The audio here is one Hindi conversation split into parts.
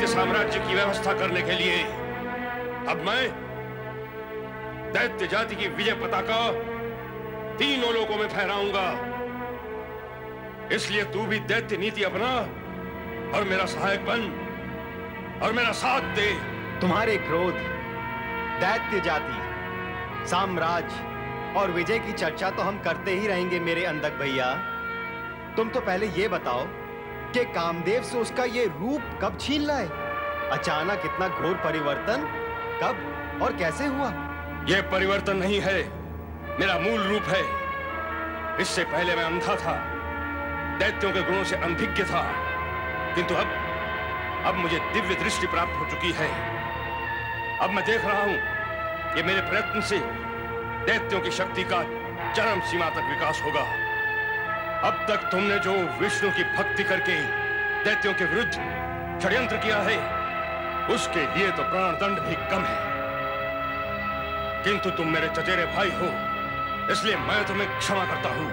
दैत्य साम्राज्य की व्यवस्था करने के लिए अब मैं दैत्य जाति की विजय पताका तीनों लोकों में फहराऊंगा। इसलिए तू भी दैत्य नीति अपना और मेरा सहायक बन और मेरा साथ दे। तुम्हारे क्रोध, दैत्य जाति, साम्राज्य और विजय की चर्चा तो हम करते ही रहेंगे मेरे अंधक भैया। तुम तो पहले ये बताओ कि कामदेव से उसका ये रूप कब छीन लाए? अचानक इतना घोर परिवर्तन कब और कैसे हुआ? यह परिवर्तन नहीं है, मेरा मूल रूप है। इससे पहले मैं अंधा था, दैत्यों के गुणों से अनभिज्ञ था, किंतु अब मुझे दिव्य दृष्टि प्राप्त हो चुकी है। अब मैं देख रहा हूं कि मेरे प्रयत्न से दैत्यों की शक्ति का चरम सीमा तक विकास होगा। अब तक तुमने जो विष्णु की भक्ति करके दैत्यों के विरुद्ध षड्यंत्र किया है, उसके लिए तो प्राणदंड भी कम है। किंतु तुम मेरे चचेरे भाई हो, इसलिए मैं तुम्हें क्षमा करता हूं।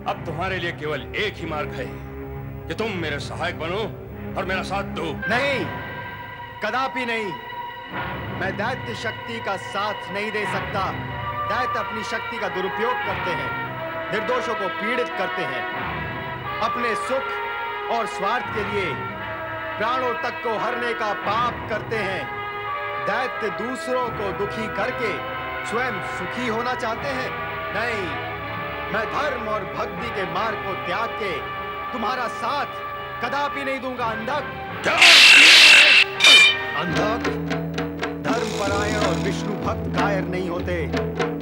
अब तुम्हारे लिए केवल एक ही मार्ग है कि तुम मेरे सहायक बनो और मेरा साथ दो। नहीं, कदापि नहीं। मैं दैत्य शक्ति का साथ नहीं दे सकता। दैत्य अपनी शक्ति का दुरुपयोग करते हैं, निर्दोषों को पीड़ित करते हैं, अपने सुख और स्वार्थ के लिए प्राणों तक को हरने का पाप करते हैं। दैत्य दूसरों को दुखी करके स्वयं सुखी होना चाहते हैं। नहीं, मैं धर्म और भक्ति के मार्ग को त्याग के तुम्हारा साथ कदापि नहीं दूंगा। अंधक, अंधक, धर्मपरायण और विष्णु भक्त कायर नहीं होते।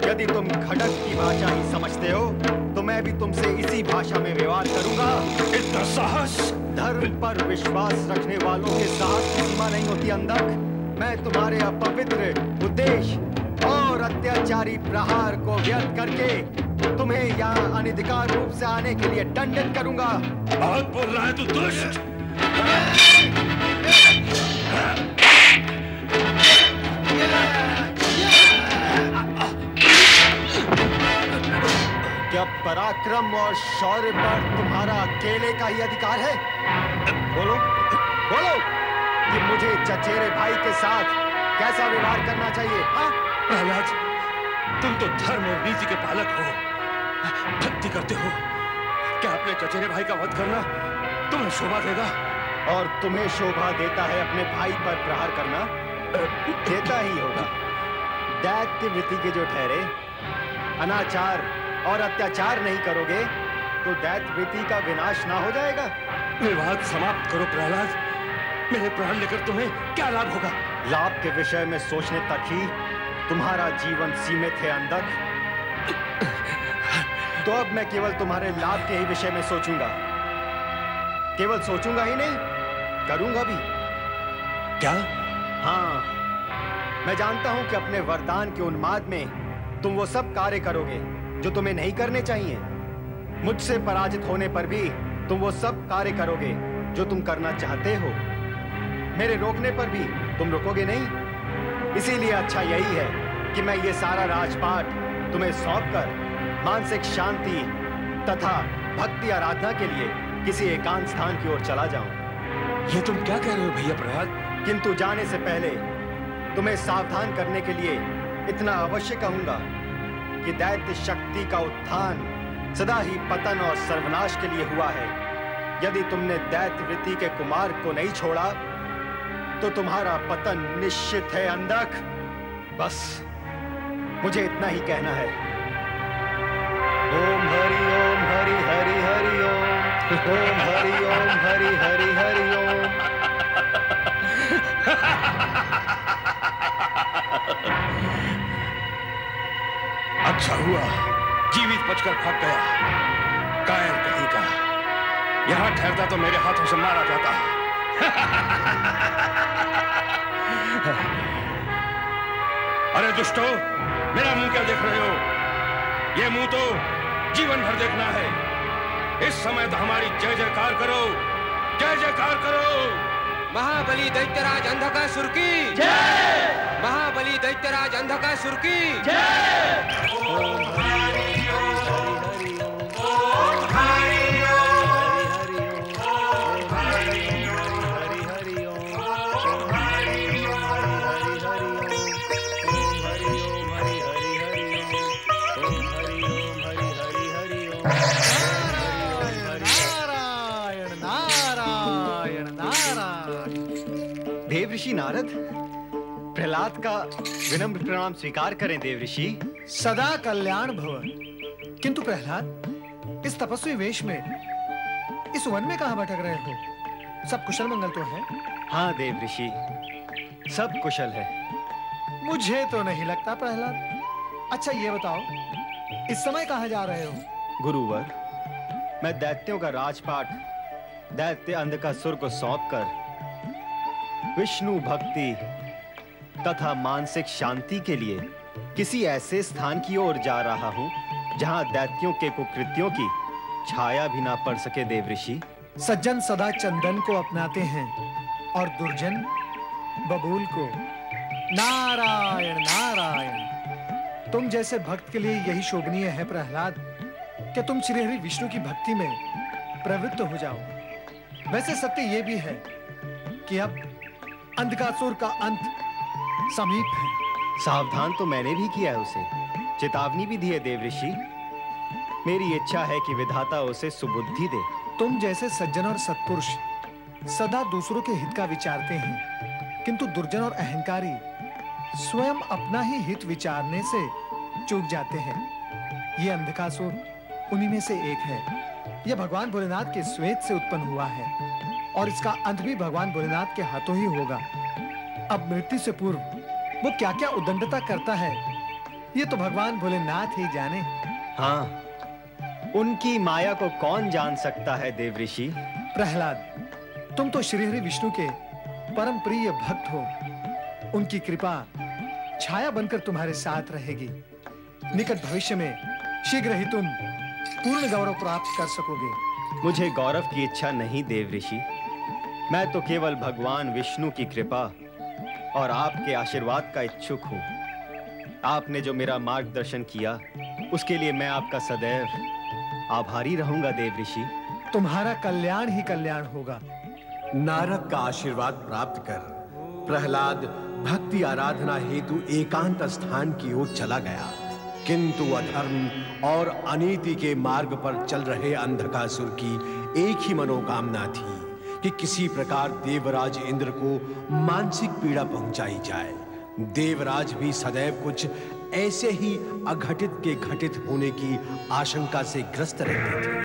यदि तुम खड़ग की भाषा ही समझते हो तो मैं भी तुमसे इसी भाषा में व्यवहार करूंगा। इतना साहस! धर्म पर विश्वास रखने वालों के साहस की सीमा नहीं होती। अंधक, मैं तुम्हारे अपवित्र उद्देश्य और अत्याचारी प्रहार को व्यर्थ करके तुम्हें यहाँ अनधिकार रूप से आने के लिए दंडित करूंगा। बहुत बोल रहा है तू दुष्ट! क्या पराक्रम और शौर्य पर तुम्हारा अकेले का ही अधिकार है? बोलो, बोलो कि मुझे चचेरे भाई के साथ कैसा व्यवहार करना चाहिए? प्रहलाद, तुम तो धर्म और नीति के पालक हो, भक्ति करते हो। क्या अपने चचेरे भाई का वध करना तुम्हें शोभा देगा? और तुम्हें शोभा देता है अपने भाई पर प्रहार करना? देता ही होगा। दैत्य वृत्ति के जो ठहरे, अनाचार और अत्याचार नहीं करोगे तो दैत्य वृत्ति का विनाश ना हो जाएगा? विवाद समाप्त करो प्रहलाद। मेरे प्राण लेकर तुम्हें क्या लाभ होगा? लाभ के विषय में सोचने तक ही तुम्हारा जीवन सीमित है। अंधक, तो अब मैं केवल तुम्हारे लाभ के ही विषय में सोचूंगा। केवल सोचूंगा ही नहीं, करूंगा भी। क्या? हाँ, मैं जानता हूं कि अपने वरदान के उन्माद में तुम वो सब कार्य करोगे जो तुम्हें नहीं करने चाहिए। मुझसे पराजित होने पर भी तुम वो सब कार्य करोगे जो तुम करना चाहते हो। मेरे रोकने पर भी तुम रुकोगे नहीं। इसीलिए अच्छा यही है कि मैं ये सारा राजपाट तुम्हें सौंपकर मानसिक शांति तथा भक्ति आराधना के लिए किसी एकांत स्थान की ओर चला जाऊं। ये तुम क्या कह रहे हो भैया प्रहलाद? किंतु जाने से पहले तुम्हें सावधान करने के लिए इतना अवश्य कहूंगा कि दैत्य शक्ति का उत्थान सदा ही पतन और सर्वनाश के लिए हुआ है। यदि तुमने दैत्य वृत्ति के कुमार्ग को नहीं छोड़ा तो तुम्हारा पतन निश्चित है। अंधक, बस मुझे इतना ही कहना है। ओम हरि ओम हरि हरि हरि ओम, ओम हरि ओम हरि हरि हरि ओम। अच्छा हुआ जीवित बचकर भाग गया। कायर कहीं का, यहां ठहरता तो मेरे हाथों से मारा जाता। अरे दुष्टो, मेरा मुंह क्या देख रहे हो? ये मुंह तो जीवन भर देखना है। इस समय तो हमारी जय जयकार करो, जय जयकार करो। महाबली दैत्यराज अंधकासुर की जय! महाबली दैत्यराज अंधकासुर की जय! ओम हरि ओम ओम हरि ओम ओम हरि ओम हरि हरि ओम देवऋषि नारद, प्रहलाद का विनम्र प्रणाम स्वीकार करें देवऋषि। सदा कल्याण भव। किंतु प्रहलाद, इस तपस्वी वेश में इस वन में कहां भटक रहे हो? सब कुशल मंगल तो है? हाँ देवऋषि, सब कुशल है। मुझे तो नहीं लगता प्रहलाद। अच्छा ये बताओ, इस समय कहां जा रहे हो? गुरुवर, मैं दैत्यों का राजपाट दैत्य अंधकासुर को सौंपकर विष्णु भक्ति तथा मानसिक शांति के लिए किसी ऐसे स्थान की ओर जा रहा हूं जहां दैत्यों के कुकृत्यों की छाया भी ना पड़ सके देवऋषि। सज्जन सदा चंदन को अपनाते हैं और दुर्जन बबूल को। नारायण नारायण। तुम जैसे भक्त के लिए यही शोभनीय है प्रहलाद कि तुम श्री हरि विष्णु की भक्ति में प्रवृत्त हो जाओ। वैसे सत्य यह भी है कि अब अंधकासुर का अंत समीप है। सावधान तो मैंने भी किया है उसे, चेतावनी भी दी है देवऋषि। मेरी इच्छा है कि विधाता उसे सुबुद्धि दे। तुम जैसे सज्जन और सत्पुरुष सदा दूसरों के हित का विचारते हैं, किंतु दुर्जन और अहंकारी स्वयं अपना ही हित विचारने से चूक जाते हैं। ये अंधकासुर उन्हीं में से एक है। यह भगवान भोलेनाथ के श्वेत से उत्पन्न हुआ है और इसका अंत भी भगवान भोलेनाथ के हाथों ही होगा। अब मृत्यु से पूर्व वो क्या-क्या उद्दंडता करता है, ये तो भगवान भोलेनाथ ही जाने। हाँ, उनकी माया को कौन जान सकता है देवऋषि। प्रहलाद, तुम तो श्री हरि विष्णु के परम प्रिय भक्त हो। उनकी कृपा छाया बनकर तुम्हारे साथ रहेगी। निकट भविष्य में शीघ्र ही तुम पूर्ण गौरव प्राप्त कर सकोगे। मुझे गौरव की इच्छा नहीं देवऋषि, मैं तो केवल भगवान विष्णु की कृपा और आपके आशीर्वाद का इच्छुक हूँ। आपने जो मेरा मार्गदर्शन किया उसके लिए मैं आपका सदैव आभारी रहूंगा देवऋषि। तुम्हारा कल्याण ही कल्याण होगा। नारद का आशीर्वाद प्राप्त कर प्रहलाद भक्ति आराधना हेतु एकांत स्थान की ओर चला गया, किंतु अधर्म और अनीति के मार्ग पर चल रहे अंधकासुर की एक ही मनोकामना थी कि किसी प्रकार देवराज इंद्र को मानसिक पीड़ा पहुंचाई जाए। देवराज भी सदैव कुछ ऐसे ही अघटित के घटित होने की आशंका से ग्रस्त रहते थे।